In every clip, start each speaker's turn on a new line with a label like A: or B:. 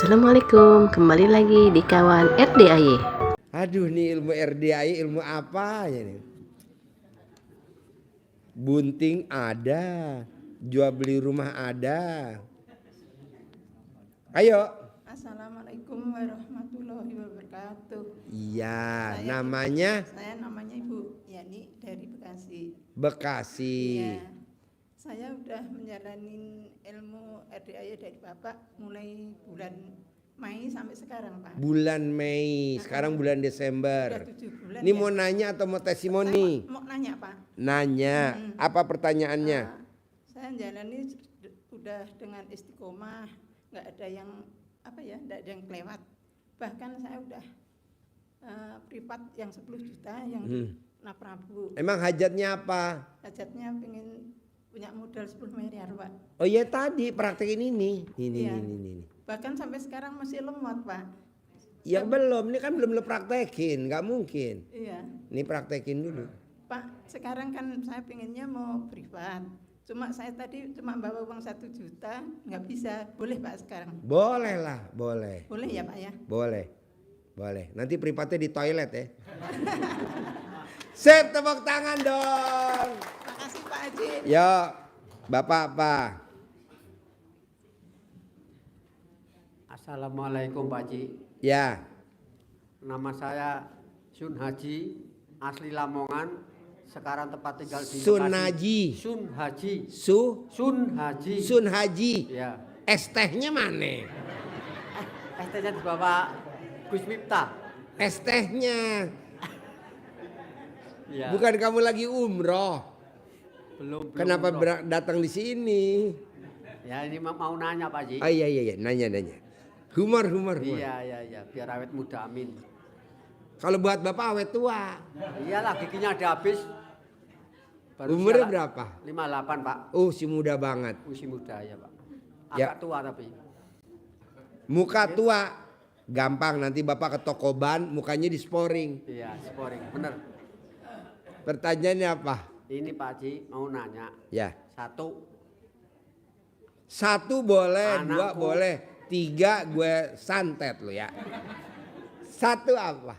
A: Assalamualaikum, kembali lagi di kawan RDAY.
B: Aduh, nih ilmu RDAY ilmu apa ya nih? Bunting ada, jual beli rumah ada. Ayo.
C: Assalamualaikum warahmatullahi wabarakatuh.
B: Iya, namanya?
C: Saya namanya Ibu Yani dari Bekasi.
B: Bekasi.
C: Iya. Saya udah menjalani ilmu RDAY dari Bapak mulai bulan Mei sampai sekarang, Pak.
B: Bulan Mei, sekarang bulan Desember.
C: Udah 7 bulan.
B: Ini
C: ya?
B: mau nanya atau mau testimoni?
C: Mau nanya, Pak.
B: Nanya, apa pertanyaannya?
C: Saya jalani udah dengan istiqomah, nggak ada yang nggak ada yang kelewat. Bahkan saya udah privat yang 10 juta yang di Prabu.
B: Emang hajatnya apa?
C: Hajatnya pengen punya modal 10 miliar, Pak.
B: Oh iya, tadi praktekin ini.
C: Iya.
B: Ini.
C: Bahkan sampai sekarang masih lemot, Pak.
B: Ya belum, ini kan belum lo praktekin, nggak mungkin.
C: Iya.
B: Ini praktekin dulu.
C: Pak, sekarang kan saya pengennya mau privat. Cuma saya tadi cuma bawa uang 1 juta, nggak bisa. Boleh, Pak, sekarang?
B: Boleh lah, boleh.
C: Boleh ya, Pak ya?
B: Boleh. Boleh. Nanti privatnya di toilet ya. Sip, tepuk tangan dong.
C: Makasih, Pak Haji.
B: Yo, Bapak apa?
D: Assalamualaikum Pak Haji.
B: Ya.
D: Nama saya Sun Haji, asli Lamongan. Sekarang tempat tinggal di
B: Sun
D: Bekasi.
B: Haji.
D: Sun Haji.
B: Sun
D: Haji.
B: Sun Haji.
D: Ya.
B: Es tehnya mana?
D: STnya di Bapak Gus Miftah.
B: Es tehnya.
D: Ya.
B: Bukan kamu lagi umroh.
D: Belum.
B: Kenapa
D: umroh.
B: datang di sini?
D: Ya ini mau nanya Pak Haji.
B: Oh iya, nanya. Humor.
D: Iya. Biar awet muda, amin.
B: Kalau buat Bapak awet tua.
D: Iyalah, giginya ada habis.
B: Umurnya berapa?
D: 58 Pak.
B: Oh, si muda banget.
D: Usia muda ya Pak.
B: Ya.
D: Agak tua tapi.
B: Muka tua. Gampang, nanti Bapak ke toko ban, mukanya disporing.
D: Iya, sporing. Bener.
B: Pertanyaannya apa?
D: Ini Pak Haji mau nanya.
B: Ya.
D: Satu,
B: boleh,
D: Anakku.
B: 2 boleh, 3 gue santet lo ya. 1 apa?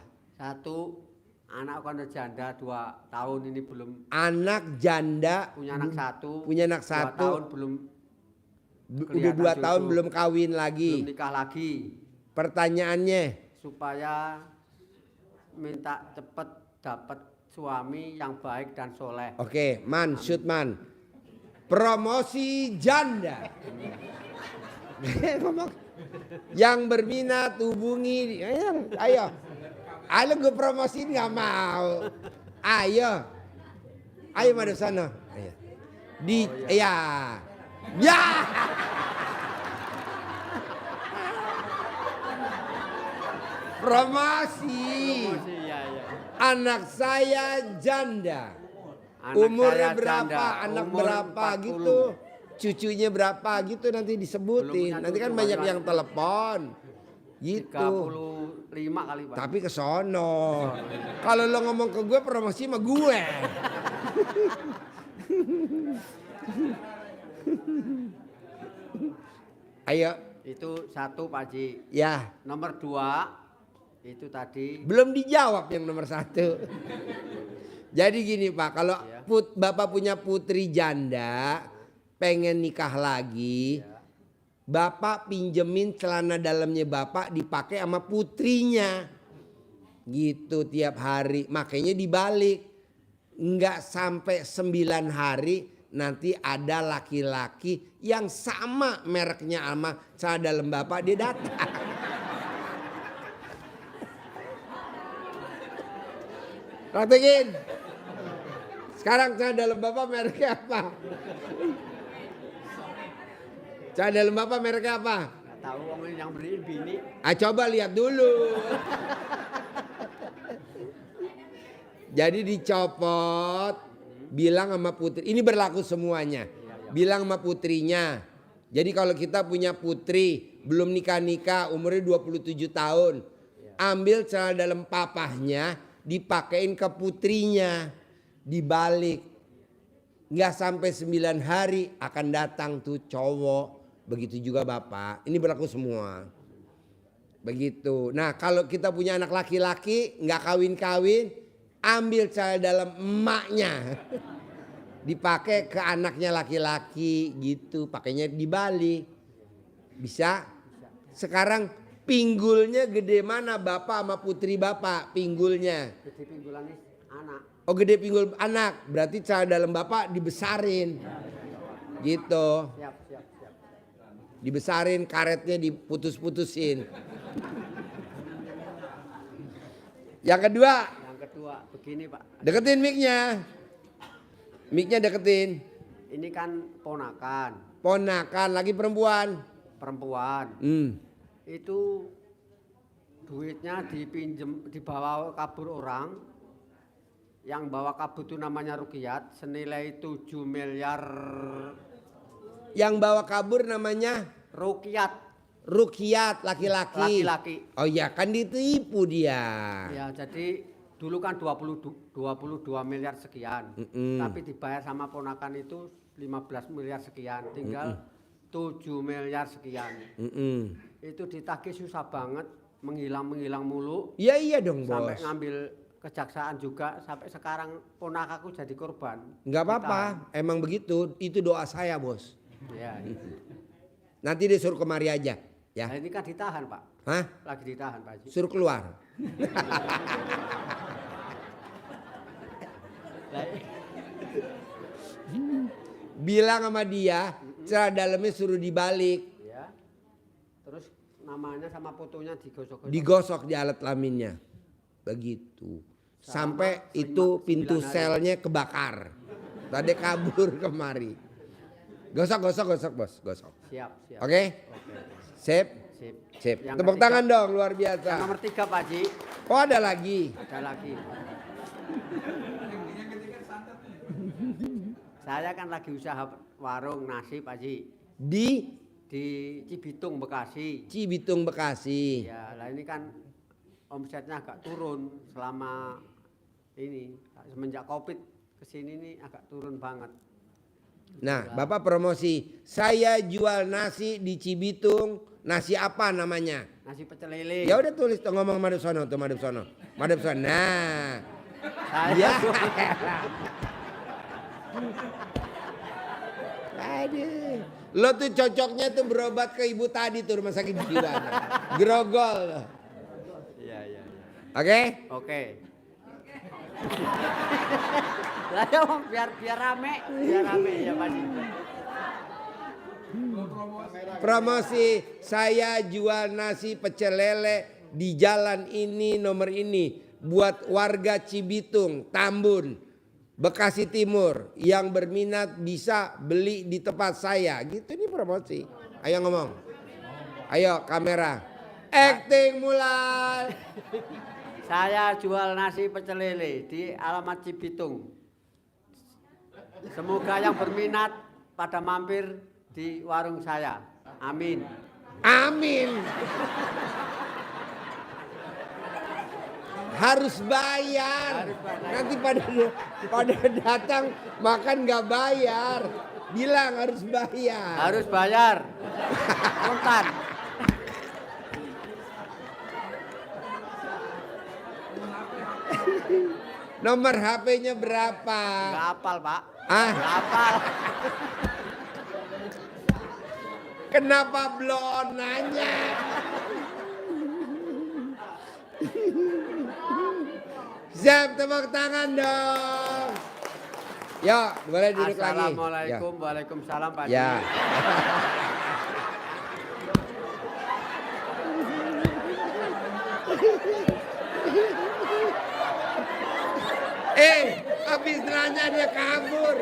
D: anak kan janda 2 tahun ini belum
B: Anak janda
D: punya anak satu.
B: punya anak
D: 2
B: 1.
D: tahun belum
B: Udah
D: kelihatan
B: 2 tahun
D: jodoh.
B: belum kawin
D: belum
B: lagi.
D: nikah lagi.
B: Pertanyaannya,
D: Supaya minta cepet dapat suami yang baik dan soleh.
B: oke, man, shoot man. Promosi janda. Ngomong. Yang berminat hubungi. Ayo. Ayo gue promosiin nggak mau. Ayo madu sana. Ayo. Ya. Promosi.
D: Iya.
B: Anak saya janda.
D: Anak
B: Umurnya
D: saya
B: berapa?
D: janda,
B: Anak
D: umur
B: berapa
D: 40.
B: gitu? Cucunya berapa gitu nanti disebutin.
D: Belum punya
B: Nanti kan
D: cucu,
B: banyak
D: masih
B: yang telepon. Gitu.
D: 35 kali Pak.
B: Tapi ke sono. Kalau lo ngomong ke gue promosi sama gue. Ayo.
D: Itu 1 Pak Haji.
B: Ya.
D: Nomor 2 itu tadi.
B: Belum dijawab yang nomor 1. Jadi gini Pak, kalau
D: Ya.
B: Bapak punya putri janda, pengen nikah lagi, Bapak pinjemin celana dalamnya Bapak dipakai sama putrinya. Gitu tiap hari, makanya dibalik. Nggak sampai 9 hari nanti ada laki-laki yang sama mereknya sama celana dalam Bapak, dia datang. Praktekin. Sekarang celana dalam Bapak mereknya apa? Celana dalam Bapak mereknya apa?
D: Nggak tahu wong yang beliin bini.
B: Coba lihat dulu. Jadi dicopot, bilang sama putri, ini berlaku semuanya. Bilang sama putrinya. Jadi kalau kita punya putri, belum nikah-nikah, umurnya 27 tahun. Ambil celana dalam papahnya, dipakein ke putrinya. Dibalik. Nggak sampai 9 hari akan datang tuh cowok. Begitu juga Bapak. Ini berlaku semua. Begitu. Nah kalau kita punya anak laki-laki nggak kawin-kawin, ambil celana dalam emaknya. Dipakai ke anaknya laki-laki gitu, pakainya dibalik. Bisa? Sekarang pinggulnya gede mana bapak sama putri bapak pinggulnya?
D: Gede pinggulan ini anak.
B: Oh gede pinggul anak, berarti celana dalam bapak dibesarin. Gitu.
D: Siap.
B: Dibesarin, karetnya diputus-putusin. Yang kedua,
D: Begini Pak.
B: deketin mic-nya. Mic-nya deketin.
D: Ini kan ponakan.
B: Ponakan lagi perempuan.
D: Itu duitnya dibawa kabur orang. Yang bawa kabur itu namanya Rukiat, senilai 7 miliar.
B: Yang bawa kabur namanya Rukiat laki-laki. Oh ya kan ditipu dia.
D: Ya jadi dulu kan 22 miliar sekian. Tapi dibayar sama ponakan itu 15 miliar sekian. Tinggal 7 miliar sekian. Itu ditagih susah banget, menghilang mulu.
B: Iya dong bos.
D: Sampai ngambil kejaksaan juga, sampai sekarang ponakaku jadi korban.
B: Nggak apa-apa, emang begitu. Itu doa saya bos.
D: Ya.
B: Nanti dia suruh kemari aja. Ya.
D: Nah, ini kan ditahan Pak.
B: Hah?
D: Lagi ditahan Pak Haji.
B: Suruh keluar. Bilang sama dia, celana dalamnya suruh dibalik.
D: Ya. Terus namanya sama fotonya digosok-gosok.
B: Digosok di alat kelaminnya. Begitu. Sampai itu pintu selnya kebakar. Tadi kabur kemari. Gosok bos, gosok.
D: Siap.
B: Oke? Sip.
D: Yang
B: Tepuk
D: ketiga,
B: tangan dong, luar biasa.
D: Yang nomor 3 Pak Haji.
B: Oh ada lagi.
D: Saya kan lagi usaha warung nasi Pak Haji.
B: Di
D: Cibitung Bekasi.
B: Ya,
D: lah ini kan omsetnya agak turun selama ini. Semenjak Covid kesini nih agak turun banget.
B: Nah, Bapak promosi. Saya jual nasi di Cibitung. Nasi apa namanya?
D: Nasi pecel lele.
B: Ya udah tulis tuh, ngomong madep sono. Nah.
D: Saya
B: Aduh. Lo tuh cocoknya tuh berobat ke ibu tadi tuh rumah sakit jiwa. Grogol.
D: Iya.
B: Oke?
D: Lah ya biar rame ya Pak Haji.
B: Promosi saya jual nasi pecel lele di jalan ini nomor ini buat warga Cibitung, Tambun, Bekasi Timur yang berminat bisa beli di tempat saya. Gitu nih promosi. Ayo ngomong. Ayo kamera. Acting mulai.
D: Saya jual nasi pecel lele di alamat Cibitung. Semoga yang berminat pada mampir di warung saya. Amin.
B: Harus bayar. Nanti pada datang makan nggak bayar. Bilang harus bayar.
D: Harus bayar. Kontan.
B: Nomor HP-nya berapa?
D: Nggak hafal Pak.
B: Ah,
D: Nggak hafal.
B: kenapa belum nanya? Siap, tepuk tangan dong. Yuk, boleh duduk lagi.
D: Assalamualaikum, waalaikumsalam Pak.
B: Ya. Habis nanya dia kabur.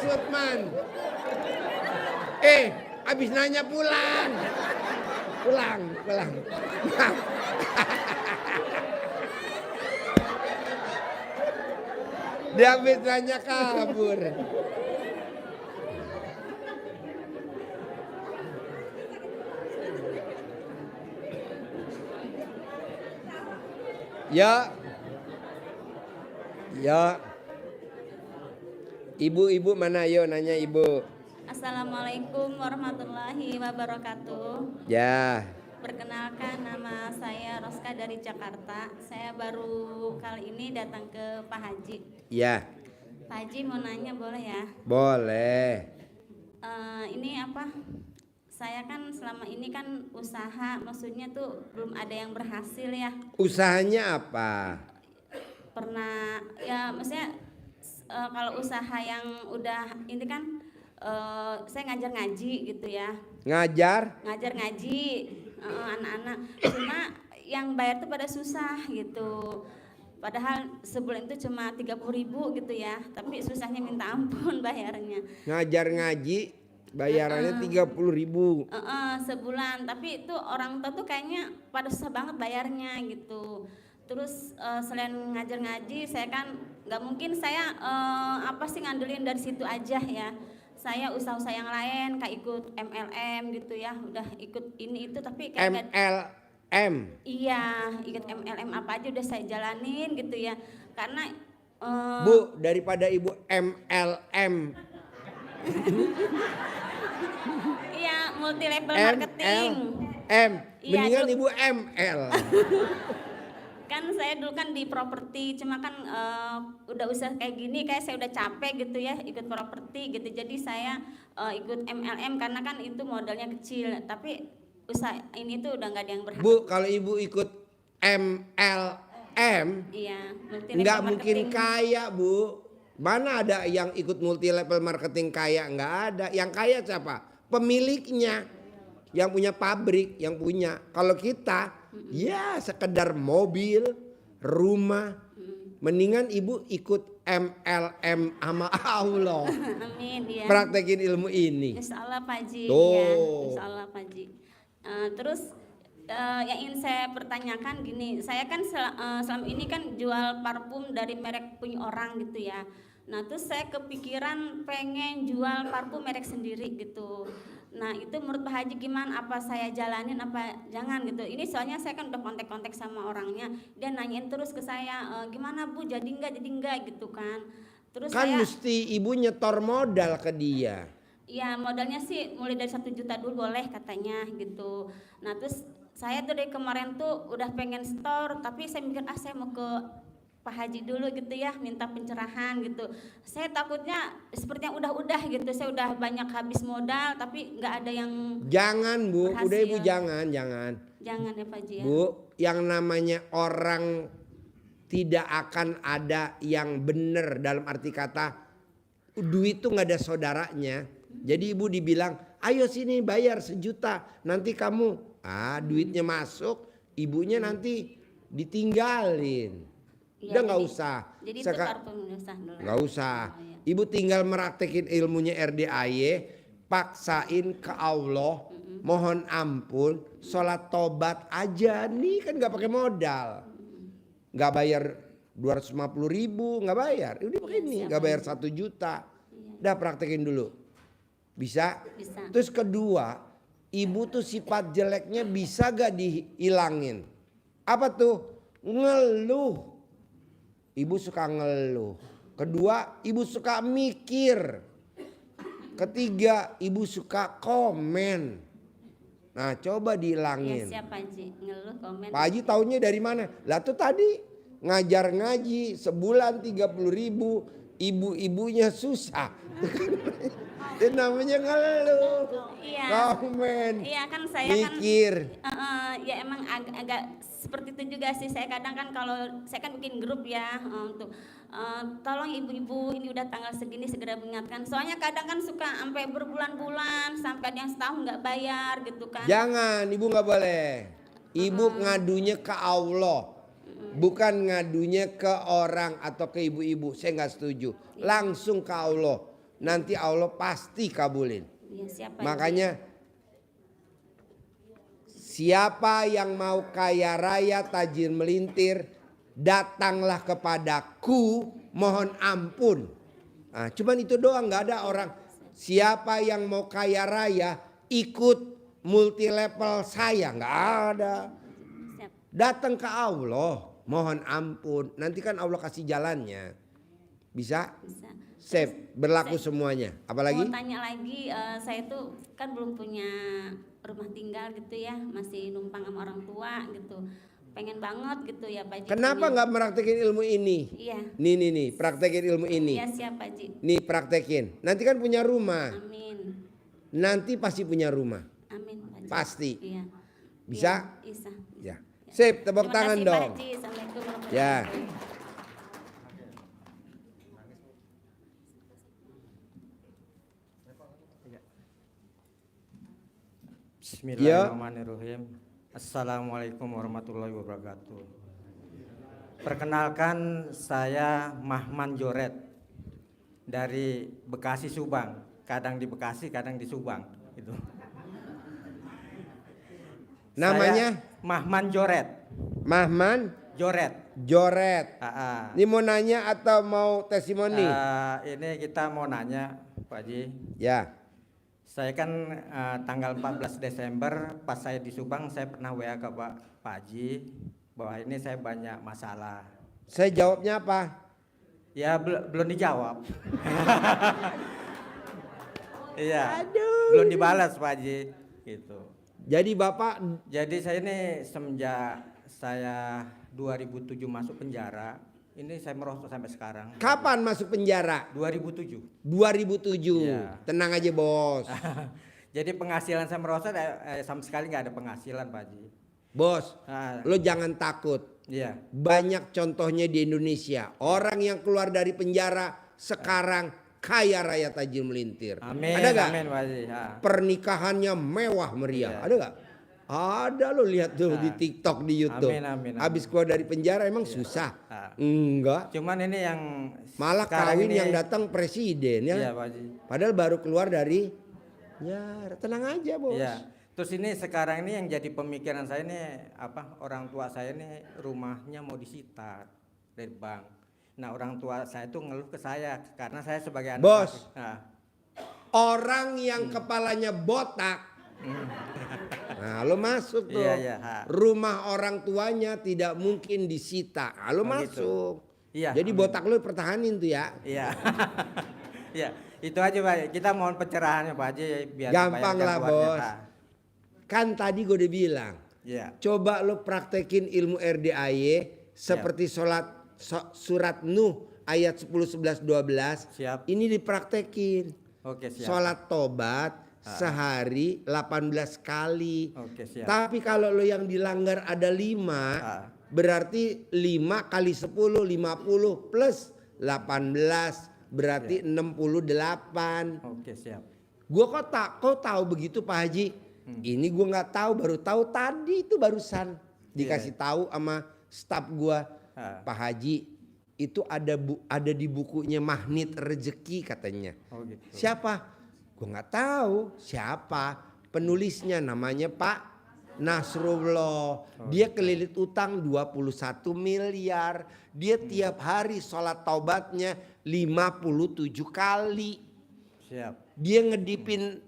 B: Sutman. Habis nanya pulang. Pulang. Dia habis nanya kabur. Ya. Ibu mana, yo nanya ibu.
E: Assalamualaikum warahmatullahi wabarakatuh.
B: Ya.
E: Perkenalkan, nama saya Roska dari Jakarta. Saya baru kali ini datang ke Pak Haji.
B: Ya,
E: Pak Haji mau nanya boleh ya?
B: boleh.
E: Ini apa? Saya kan selama ini kan usaha, maksudnya tuh belum ada yang berhasil ya.
B: Usahanya apa?
E: Pernah ya, maksudnya kalau usaha yang udah ini kan saya ngajar ngaji gitu ya.
B: Ngajar?
E: Ngajar ngaji anak-anak, cuma yang bayar tuh pada susah gitu. Padahal sebulan itu cuma 30.000 gitu ya, tapi susahnya minta ampun bayarnya.
B: Ngajar ngaji bayarannya 30.000.
E: Sebulan, tapi itu orang tua tuh kayaknya pada susah banget bayarnya gitu. Terus selain ngajar ngaji, saya kan nggak mungkin saya apa sih ngandelin dari situ aja ya. Saya usaha-usaha yang lain kayak ikut MLM gitu ya, udah ikut ini itu tapi kayak
B: MLM.
E: Iya, ikut MLM apa aja udah saya jalanin gitu ya. Karena
B: Bu, daripada Ibu MLM.
E: iya, multi level marketing.
B: M.
E: Iya,
B: Mendingan
E: dulu-
B: Ibu ML.
E: Kan saya dulu kan di properti, cuma kan udah usaha kayak gini kayak saya udah capek gitu ya ikut properti gitu. Jadi saya ikut MLM karena kan itu modalnya kecil, tapi usaha ini tuh udah nggak ada yang berhasil.
B: Bu, kalau Ibu ikut MLM,
E: Iya, multi level
B: nggak mungkin
E: marketing.
B: kaya, Bu. Mana ada yang ikut multi level marketing kaya? Nggak ada. Yang kaya siapa? Pemiliknya. Yang punya pabrik, yang punya. Kalau kita, ya sekedar mobil, rumah. Mendingan Ibu ikut MLM sama Allah.
E: Amin ya.
B: Praktekin ilmu ini.
E: Insya Allah Pak Haji.
B: Tuh.
E: Ya, Insya Allah Pak Haji. Terus yang ingin saya pertanyakan gini, saya kan selama ini kan jual parfum dari merek punya orang gitu ya. Nah terus saya kepikiran pengen jual parfum merek sendiri gitu. Nah itu menurut Pak Haji gimana? Apa saya jalanin apa jangan gitu? Ini soalnya saya kan udah kontak-kontak sama orangnya, dia nanyain terus ke saya, gimana Bu jadi enggak gitu kan? Terus
B: Kan
E: saya
B: mesti Ibu nyetor modal ke dia.
E: ya modalnya sih mulai dari 1 juta dulu boleh katanya gitu. Nah terus saya tuh dari kemarin tuh udah pengen store, tapi saya mikir saya mau ke Pak Haji dulu gitu ya, minta pencerahan gitu. Saya takutnya sepertinya udah gitu, saya udah banyak habis modal tapi nggak ada yang
B: Jangan Bu,
E: berhasil.
B: udah Ibu jangan.
E: Jangan ya Pak Haji ya.
B: Bu, yang namanya orang tidak akan ada yang benar dalam arti kata duit tuh nggak ada saudaranya. Jadi Ibu dibilang, ayo sini bayar 1 juta, nanti kamu duitnya masuk, ibunya nanti ditinggalin.
E: Iya,
B: Udah nggak
E: jadi-
B: usah.
E: Jadi itu parfum nggak usah dulu.
B: Nggak usah.
E: Oh, iya.
B: Ibu tinggal meraktekin ilmunya RDAY, paksain ke Allah, mohon ampun, sholat tobat aja nih kan nggak pakai modal, nggak bayar 250.000, nggak bayar, udah pakai ini, nggak bayar 1 juta, udah praktekin dulu, bisa.
E: Bisa.
B: Terus kedua, Ibu tuh sifat jeleknya bisa gak dihilangin? Apa tuh? Ngeluh. Ibu suka ngeluh. Kedua, Ibu suka mikir. Ketiga, Ibu suka komen. Nah, coba
E: Ya
B: dihilangin.
E: siapa Haji ngeluh komen.
B: Pak Haji taunya dari mana? Lah tuh tadi ngajar ngaji sebulan 30.000, ibu-ibunya susah. Itu namanya ngeluh.
E: Iya.
B: Komen.
E: Iya kan saya
B: Mikir.
E: kan ya emang agak seperti itu juga sih. Saya kadang kan kalau saya kan bikin grup ya untuk tolong ibu-ibu ini udah tanggal segini segera mengingatkan. Soalnya kadang kan suka sampai berbulan-bulan sampai ada yang setahun nggak bayar gitu kan.
B: Jangan, Ibu nggak boleh. Ibu ngadunya ke Allah. Bukan ngadunya ke orang atau ke ibu-ibu. Saya nggak setuju. Langsung ke Allah. Nanti Allah pasti kabulin.
E: Iya, siapa
B: Makanya siapa yang mau kaya raya tajir melintir, datanglah kepadaku, mohon ampun. Nah, cuman itu doang, nggak ada orang. Siapa yang mau kaya raya ikut multi level saya, nggak ada.
E: Siap.
B: Datang ke Allah, mohon ampun. Nanti kan Allah kasih jalannya. Bisa?
E: Bisa.
B: Safe, berlaku semuanya. Apalagi?
E: Mau tanya lagi, saya tuh kan belum punya rumah tinggal gitu ya, masih numpang sama orang tua gitu. Pengen banget gitu ya Pak Haji.
B: Kenapa nggak praktekin ilmu ini?
E: Iya.
B: Nih, praktekin ilmu ini.
E: Iya siap Pak Haji.
B: Nih praktekin. Nanti kan punya rumah.
E: Amin.
B: Nanti pasti punya rumah.
E: Amin Pak Haji.
B: Pasti.
E: Iya.
B: Bisa?
E: Iya, bisa.
B: Ya. Sip, tepuk
E: Terima
B: tangan
E: kasih,
B: dong.
E: Pak Haji. Assalamualaikum warahmatullahi
B: Ya.
E: wabarakatuh.
F: Bismillahirrahmanirrahim. Assalamualaikum warahmatullahi wabarakatuh. Perkenalkan, saya Mahman Joret dari Bekasi Subang. Kadang di Bekasi, kadang di Subang. Gitu.
B: Namanya?
F: Saya Mahman Joret.
B: Mahman
F: Joret.
B: Joret.
F: Ah.
B: Ini mau nanya atau mau testimoni?
F: Ini kita mau nanya, Pak Haji.
B: Ya.
F: Saya kan tanggal 14 Desember pas saya di Subang, saya pernah WA ke Pak Haji bahwa ini saya banyak masalah.
B: Saya jawabnya apa?
F: Ya belum dijawab. Iya.
B: Aduh.
F: Belum dibalas Pak Haji gitu.
B: Jadi Bapak,
F: Jadi saya ini semenjak saya 2007 masuk penjara, ini saya merosot sampai sekarang.
B: kapan masuk penjara?
F: 2007.
B: 2007.
F: Iya.
B: Tenang aja bos.
F: Jadi penghasilan saya merosot sama sekali nggak ada penghasilan Pak Haji.
B: Bos,
F: Ah,
B: lo jangan takut.
F: iya.
B: Banyak contohnya di Indonesia. Orang yang keluar dari penjara sekarang kaya raya tajir melintir.
F: Amin.
B: Ada gak?
F: Amin Pak Haji.
B: Pernikahannya mewah meriah.
F: Iya.
B: Ada gak? Ada, lo lihat tuh di TikTok, di YouTube.
F: Amin.
B: Habis keluar dari penjara emang susah. Enggak.
F: Cuman ini yang
B: Malah
F: sekarang
B: kawin
F: ini,
B: yang datang presiden ya.
F: Iya Pak Haji.
B: Padahal baru keluar dari, ya tenang aja bos.
F: Iya. Terus ini sekarang ini yang jadi pemikiran saya ini apa? Orang tua saya ini rumahnya mau disita dari bank. Nah orang tua saya itu ngeluh ke saya karena saya sebagai anak.
B: Bos.
F: laki- Nah,
B: Orang yang kepalanya botak. Nah lo masuk tuh.
F: Iya.
B: Rumah orang tuanya tidak mungkin disita. Nah, lo
F: Oh, gitu.
B: masuk.
F: Iya.
B: Jadi
F: amin.
B: botak lo pertahanin tuh ya.
F: Iya. Iya. Itu aja Pak. Kita mohon pencerahannya Pak Haji biar
B: Gampang
F: dibayar
B: lah,
F: gangguannya.
B: Bos. Kan tadi gue udah bilang.
F: Iya.
B: Coba lo praktekin ilmu RDAY seperti surat Nuh ayat 10, 11, 12.
F: Siap.
B: Ini dipraktekin.
F: Oke siap.
B: Sholat tobat sehari 18 kali.
F: Oke siap.
B: Tapi kalau lo yang dilanggar ada 5, berarti 5 kali 10 50 plus 18 berarti 68.
F: Oke siap.
B: Gua kok tahu begitu Pak Haji? Ini gua nggak tahu, baru tahu tadi itu barusan dikasih tahu sama staf gua. Pak Haji, itu ada di bukunya Magnet Rezeki katanya.
F: Oh gitu.
B: Siapa? Gue nggak tahu siapa penulisnya, namanya Pak Nasrullah. Dia kelilit utang 21 miliar. Dia tiap hari sholat taubatnya 57 kali.
F: Siap.
B: Dia ngedipin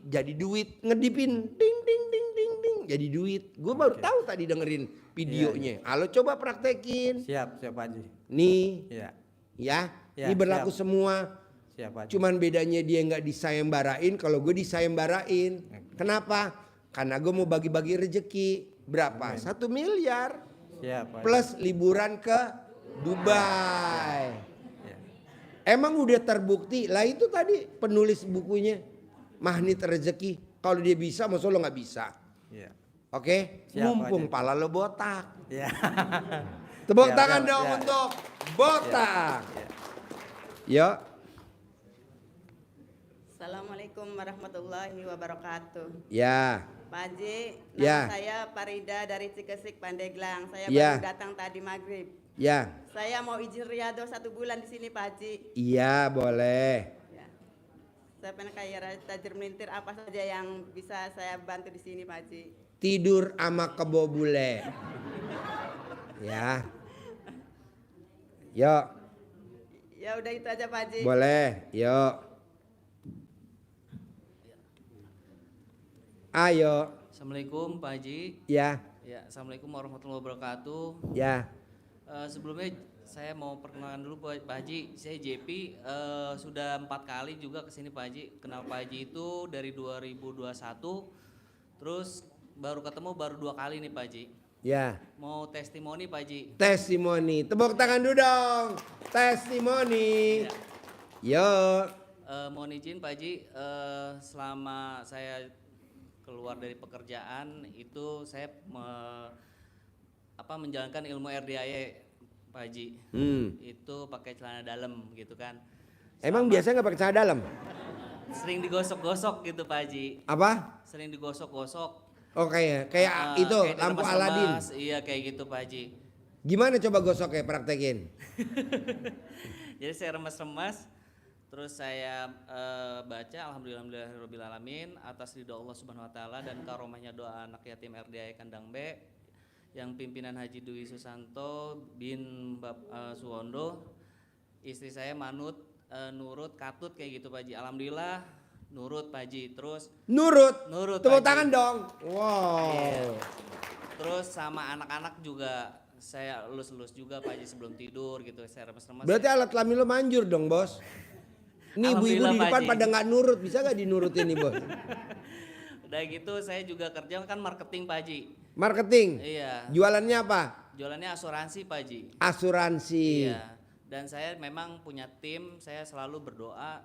B: jadi duit, ngedipin ding ding ding ding ding jadi duit. Gue baru tahu tadi dengerin videonya. Halo coba praktekin.
F: Siap Pak Haji.
B: Nih,
F: Iya.
B: ya,
F: Ya,
B: ini berlaku
F: siap.
B: semua.
F: Siap Pak Haji.
B: Cuman bedanya dia nggak disayembarain, kalau gue disayembarain. Kenapa? Karena gue mau bagi-bagi rezeki. Berapa? 1 miliar.
F: Siap Pak Haji.
B: Plus liburan ke Dubai.
F: Iya.
B: Emang udah terbukti. Lah itu tadi penulis bukunya Magnet Rezeki. Kalau dia bisa, masa lo nggak bisa?
F: Iya.
B: Oke?
F: Siap,
B: Mumpung
F: Pak
B: pala lo botak.
F: Iya.
B: Tepuk
F: Siap,
B: tangan
F: siap,
B: dong
F: siap.
B: untuk botak.
F: Iya.
B: Yuk.
G: Assalamualaikum warahmatullahi wabarakatuh.
B: Ya.
G: Pak Haji, nama
B: Ya.
G: saya Farida dari Cikesik, Pandeglang. Saya
B: Ya.
G: baru datang tadi maghrib.
B: Ya.
G: Saya mau izin riado 1 bulan di sini Pak Haji.
B: Iya boleh.
G: Ya. Saya pengen kayak tajir melintir, apa saja yang bisa saya bantu di sini Pak Haji.
B: Tidur sama kebo bule. Ya. Yuk.
G: Ya udah itu aja Pak Haji.
B: Boleh. Yuk. Ayo.
H: Assalamualaikum Pak Haji.
B: Ya.
H: Ya, Assalamualaikum warahmatullahi wabarakatuh.
B: Ya.
H: Sebelumnya saya mau perkenalkan dulu Pak Haji. Saya JP, sudah 4 kali juga kesini Pak Haji. Kenal Pak Haji itu dari 2021 Terus baru ketemu baru 2 kali nih Pak Haji.
B: Ya.
H: Mau testimoni Pak Haji.
B: Testimoni. Tepuk tangan dulu dong. Testimoni. Yo.
H: Mohon izin Pak Haji, selama saya keluar dari pekerjaan itu saya menjalankan ilmu RDIY Pak Haji. Itu pakai celana dalam gitu kan.
B: Emang biasanya nggak pakai celana dalam?
H: Sering digosok-gosok gitu Pak Haji.
B: Apa?
H: Sering digosok-gosok.
B: Oh kayak itu
H: kayak
B: lampu
H: diremas-remas.
B: Aladin.
H: Iya kayak gitu Pak Haji.
B: Gimana coba gosoknya praktekin?
H: Jadi saya remas-remas, terus saya baca alhamdulillahirobbilalamin atas ridho Allah Subhanahu Wa Taala dan karomahnya doa anak yatim RDIY Kandang B yang pimpinan Haji Dwi Susanto bin Suwondo, istri saya manut, nurut, katut kayak gitu Pak Haji. Alhamdulillah nurut Pak Haji. Terus
B: Nurut. Tepuk
H: Pak Haji.
B: tangan dong. Wow.
H: Iya. Terus sama anak-anak juga saya elus-elus juga Pak Haji sebelum tidur gitu, saya remes-remes.
B: Berarti alat kelamin lo manjur dong bos. Ini ibu-ibu
H: Alhamdulillah,
B: di
H: Pak
B: depan
H: Haji.
B: pada nggak nurut, bisa nggak dinurutin nih bos?
H: Udah gitu saya juga kerja kan marketing Pak Haji.
B: Marketing.
H: Iya.
B: Jualannya apa?
H: Jualannya asuransi Pak Haji.
B: Asuransi.
H: Iya. Dan saya memang punya tim, saya selalu berdoa,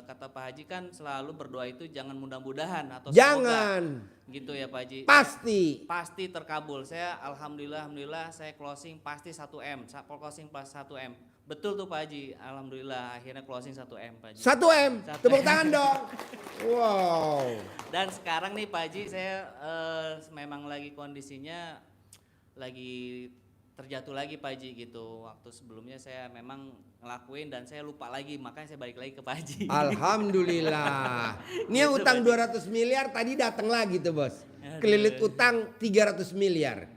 H: kata Pak Haji kan selalu berdoa itu jangan mudah-mudahan atau
B: Jangan.
H: semoga. Gitu ya Pak Haji.
B: Pasti.
H: Pasti terkabul. Saya alhamdulillah saya closing pasti 1M, closing pas 1M. Betul tuh Pak Haji, alhamdulillah akhirnya closing 1M Pak Haji.
B: 1M.
H: 1M.
B: Tepuk tangan dong. Wow.
H: Dan sekarang nih Pak Haji saya memang lagi kondisinya lagi terjatuh lagi Pak Haji gitu. Waktu sebelumnya saya memang ngelakuin dan saya lupa lagi, makanya saya balik lagi ke Pak Haji.
B: Alhamdulillah. Ini yang
H: Gitu,
B: utang
H: Pak
B: 200 miliar tadi datang lagi tuh bos. Kelilit utang 300 miliar.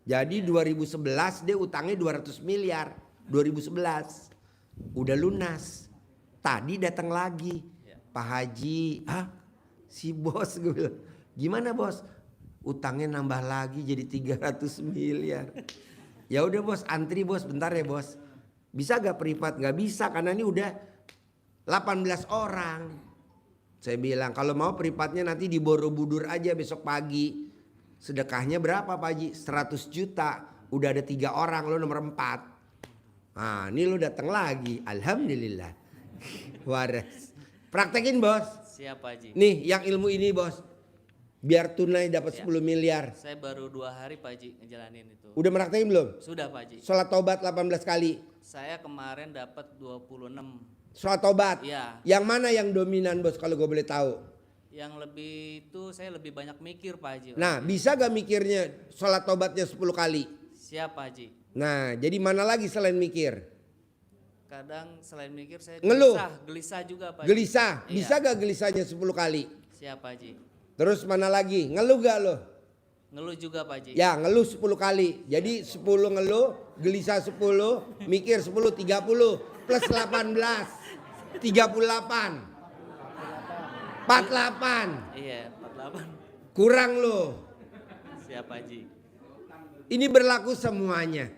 B: Jadi 2011 dia utangnya 200 miliar. 2011 udah lunas. Tadi datang lagi. Pak Haji, si bos gue bilang, gimana bos? Utangnya nambah lagi jadi 300 miliar. Ya udah bos, antri bos, bentar ya bos. Bisa gak privat? Gak bisa karena ini udah 18 orang. Saya bilang kalau mau privatnya nanti di Borobudur aja besok pagi. Sedekahnya berapa Pak Haji? 100 juta. Udah ada 3 orang, lo nomor 4. Nah ini lo datang lagi. Alhamdulillah. Waras. Praktekin bos.
H: Siap Pak Haji.
B: Nih yang ilmu ini bos. Biar tunai dapat 10 miliar.
H: Saya baru 2 hari Pak Haji ngejalanin itu.
B: Udah praktekin belum?
H: Sudah Pak Haji.
B: Sholat taubat 18 kali.
H: Saya kemarin dapat 26.
B: Sholat taubat.
H: Iya.
B: Yang mana yang dominan bos kalau gue boleh tahu?
H: Yang lebih itu saya lebih banyak mikir Pak Haji.
B: Nah bisa gak mikirnya sholat taubatnya 10 kali?
H: Siap Pak Haji.
B: Nah jadi mana lagi selain mikir?
H: Kadang selain mikir saya
B: Ngeluh.
H: gelisah juga Pak Haji.
B: Gelisah.
H: Iya.
B: Bisa gak gelisahnya 10 kali?
H: Siap Pak Haji.
B: Terus mana lagi? Ngeluh gak lo?
H: Ngeluh juga Pak Haji.
B: Ya ngeluh 10 kali. Jadi 10 ngeluh, gelisah 10, mikir 10, 30 plus 18. 38. 48.
H: Iya 48.
B: Kurang lo.
H: Siap Pak Haji.
B: Ini berlaku semuanya.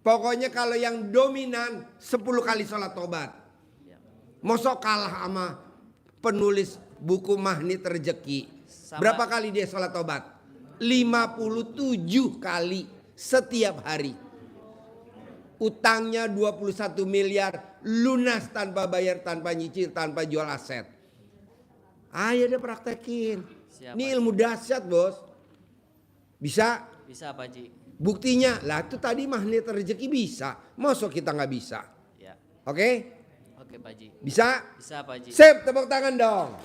B: Pokoknya kalau yang dominan 10 kali sholat tobat. Mosok kalah sama penulis buku Magnet Rezeki. Berapa kali dia sholat tobat? 57 kali setiap hari. Utangnya 21 miliar lunas tanpa bayar, tanpa nyicil, tanpa jual aset. Ayo deh praktekin.
H: Siap,
B: Ini
H: Pak.
B: ilmu dahsyat bos. Bisa?
H: Bisa Pak Haji.
B: Buktinya lah itu tadi Magnet Rezeki bisa. Masa kita nggak bisa?
H: Ya.
B: Oke?
H: Oke Pak Haji.
B: Bisa?
H: Bisa Pak Haji.
B: Sip, tepuk tangan dong.